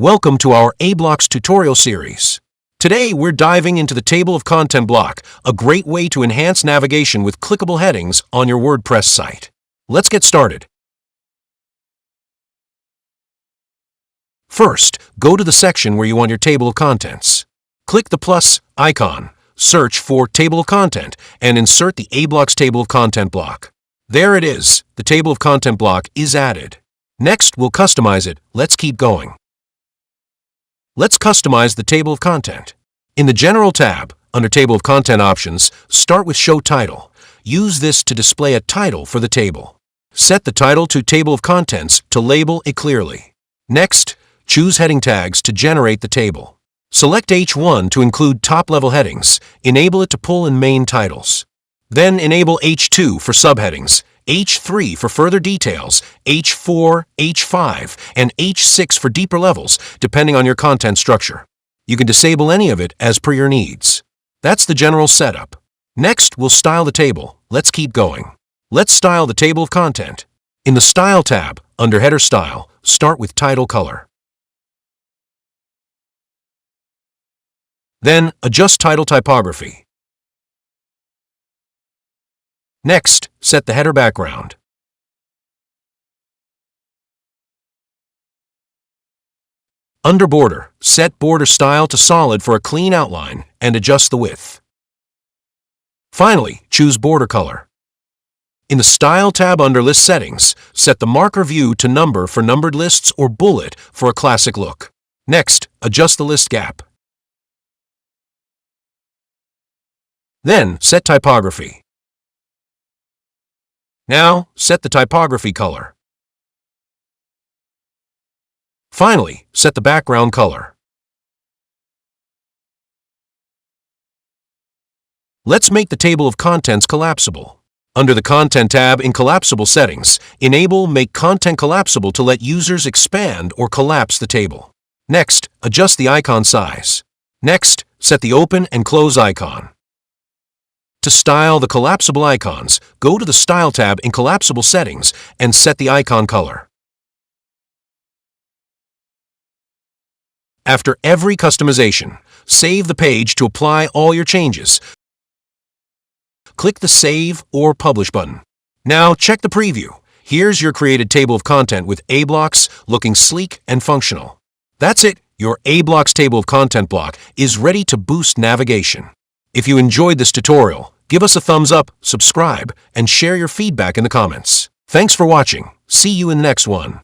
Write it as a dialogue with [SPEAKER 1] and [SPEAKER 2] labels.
[SPEAKER 1] Welcome to our aBlocks tutorial series. Today we're diving into the Table of Content block, a great way to enhance navigation with clickable headings on your WordPress site. Let's get started. First, go to the section where you want your Table of Contents. Click the plus icon, search for Table of Content, and insert the aBlocks Table of Content block. There it is, the Table of Content block is added. Next, we'll customize it. Let's keep going. Let's customize the Table of Content. In the General tab, under Table of Content options, start with Show Title. Use this to display a title for the table. Set the title to Table of Contents to label it clearly. Next, choose Heading Tags to generate the table. Select H1 to include top-level headings. Enable it to pull in main titles. Then enable H2 for subheadings, H3 for further details, H4, H5, and H6 for deeper levels, depending on your content structure. You can disable any of it as per your needs. That's the general setup. Next, we'll style the table. Let's keep going. Let's style the Table of Content. In the Style tab, under Header Style, start with Title Color. Then, adjust title typography. Next, set the header background. Under Border, set border style to solid for a clean outline and adjust the width. Finally, choose border color. In the Style tab under List Settings, set the marker view to number for numbered lists or bullet for a classic look. Next, adjust the list gap. Then, set typography. Now, set the typography color. Finally, set the background color. Let's make the Table of Contents collapsible. Under the Content tab in Collapsible Settings, enable Make Content Collapsible to let users expand or collapse the table. Next, adjust the icon size. Next, set the Open and Close icon. To style the collapsible icons, go to the Style tab in Collapsible Settings and set the icon color. After every customization, save the page to apply all your changes. Click the Save or Publish button. Now check the preview. Here's your created Table of Content with aBlocks looking sleek and functional. That's it. Your aBlocks Table of Content block is ready to boost navigation. If you enjoyed this tutorial, give us a thumbs up, subscribe, and share your feedback in the comments. Thanks for watching. See you in the next one.